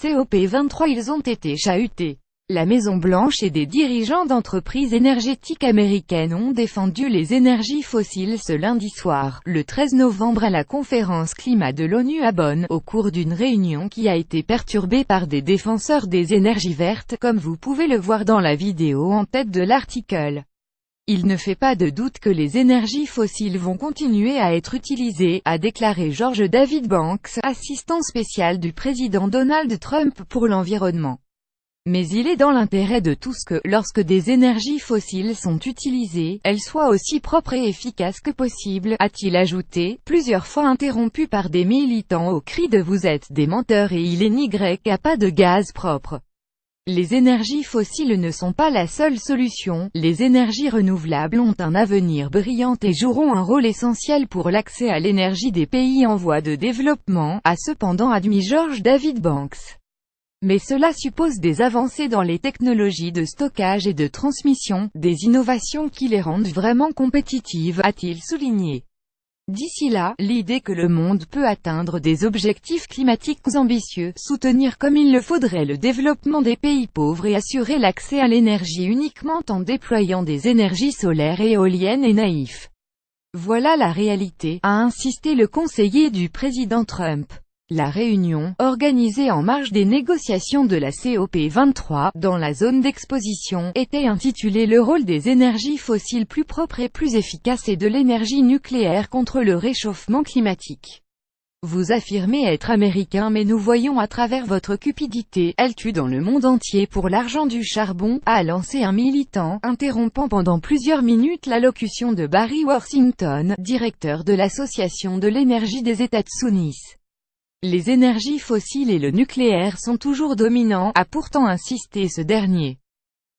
COP23 ils ont été chahutés. La Maison-Blanche et des dirigeants d'entreprises énergétiques américaines ont défendu les énergies fossiles ce lundi soir, le 13 novembre à la conférence climat de l'ONU à Bonn, au cours d'une réunion qui a été perturbée par des défenseurs des énergies vertes, comme vous pouvez le voir dans la vidéo en tête de l'article. Il ne fait pas de doute que les énergies fossiles vont continuer à être utilisées, a déclaré George David Banks, assistant spécial du président Donald Trump pour l'environnement. Mais il est dans l'intérêt de tous que, lorsque des énergies fossiles sont utilisées, elles soient aussi propres et efficaces que possible, a-t-il ajouté, plusieurs fois interrompu par des militants au cri de « Vous êtes des menteurs et il n'y a pas de gaz propre ». Les énergies fossiles ne sont pas la seule solution, les énergies renouvelables ont un avenir brillant et joueront un rôle essentiel pour l'accès à l'énergie des pays en voie de développement, a cependant admis George David Banks. Mais cela suppose des avancées dans les technologies de stockage et de transmission, des innovations qui les rendent vraiment compétitives, a-t-il souligné. D'ici là, l'idée que le monde peut atteindre des objectifs climatiques ambitieux, soutenir comme il le faudrait le développement des pays pauvres et assurer l'accès à l'énergie uniquement en déployant des énergies solaires et éoliennes est naïf. Voilà la réalité, a insisté le conseiller du président Trump. La réunion, organisée en marge des négociations de la COP23, dans la zone d'exposition, était intitulée « Le rôle des énergies fossiles plus propres et plus efficaces et de l'énergie nucléaire contre le réchauffement climatique ». Vous affirmez être américain mais nous voyons à travers votre cupidité, elle tue dans le monde entier pour l'argent du charbon, a lancé un militant, interrompant pendant plusieurs minutes l'allocution de Barry Worthington, directeur de l'Association de l'énergie des États-Unis. Les énergies fossiles et le nucléaire sont toujours dominants, a pourtant insisté ce dernier.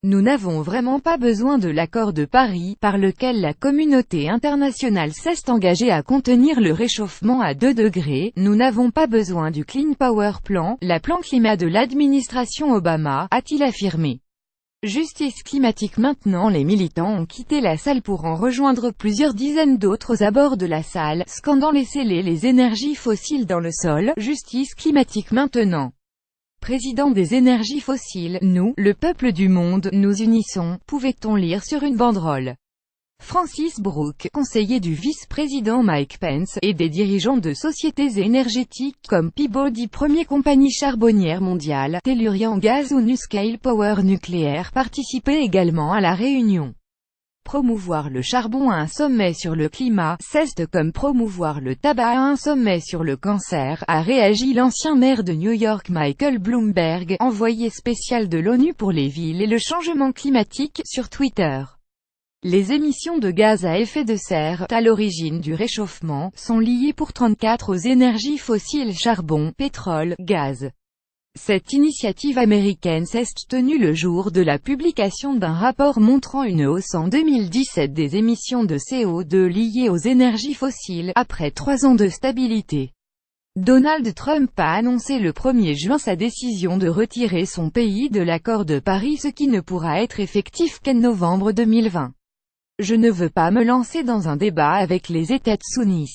Nous n'avons vraiment pas besoin de l'accord de Paris, par lequel la communauté internationale s'est engagée à contenir le réchauffement à 2 degrés, nous n'avons pas besoin du Clean Power Plan, la plan climat de l'administration Obama, a-t-il affirmé. Justice climatique maintenant. Les militants ont quitté la salle pour en rejoindre plusieurs dizaines d'autres à bord de la salle, scandant laissez-les les énergies fossiles dans le sol, justice climatique maintenant. Président des énergies fossiles, nous, le peuple du monde, nous unissons, pouvait-on lire sur une banderole. Francis Brooke, conseiller du vice-président Mike Pence, et des dirigeants de sociétés énergétiques comme Peabody, première compagnie charbonnière mondiale, Tellurian Gas ou NuScale Power nucléaire participaient également à la réunion. Promouvoir le charbon à un sommet sur le climat, c'est comme promouvoir le tabac à un sommet sur le cancer, a réagi l'ancien maire de New York Michael Bloomberg, envoyé spécial de l'ONU pour les villes et le changement climatique, sur Twitter. Les émissions de gaz à effet de serre, à l'origine du réchauffement, sont liées pour 34 aux énergies fossiles charbon, pétrole, gaz. Cette initiative américaine s'est tenue le jour de la publication d'un rapport montrant une hausse en 2017 des émissions de CO2 liées aux énergies fossiles, après 3 ans de stabilité. Donald Trump a annoncé le 1er juin sa décision de retirer son pays de l'accord de Paris, ce qui ne pourra être effectif qu'en novembre 2020. Je ne veux pas me lancer dans un débat avec les États-Unis.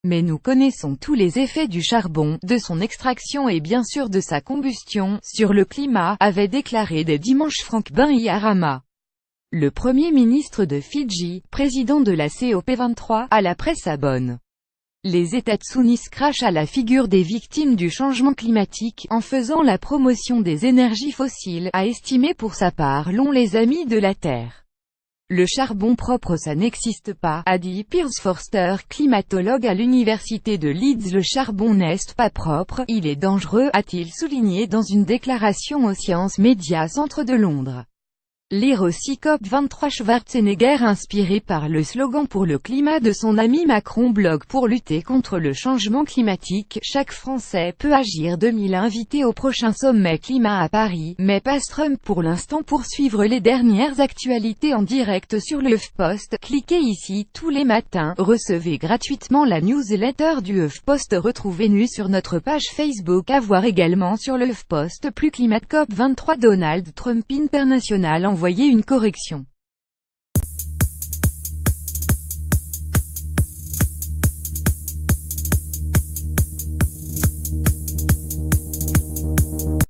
Mais nous connaissons tous les effets du charbon, de son extraction et bien sûr de sa combustion, sur le climat, avait déclaré dès dimanche Frank Bainimarama. Le Premier ministre de Fidji, président de la COP23, à la presse à Bonn. Les États-Unis crachent à la figure des victimes du changement climatique, en faisant la promotion des énergies fossiles, a estimé pour sa part les amis de la Terre. Le charbon propre ça n'existe pas, a dit Piers Forster, climatologue à l'université de Leeds. Le charbon n'est pas propre, il est dangereux, a-t-il souligné dans une déclaration au Science Media Centre de Londres. Lire aussi COP23. Schwarzenegger inspiré par le slogan pour le climat de son ami Macron. Blog pour lutter contre le changement climatique, chaque Français peut agir. 2000 invités au prochain sommet climat à Paris, mais pas Trump pour l'instant. Pour suivre les dernières actualités en direct sur le HuffPost, cliquez ici. Tous les matins, recevez gratuitement la newsletter du HuffPost. Retrouvez-nous sur notre page Facebook. À voir également sur le HuffPost. Plus climat. COP23. Donald Trump International envoyé une correction.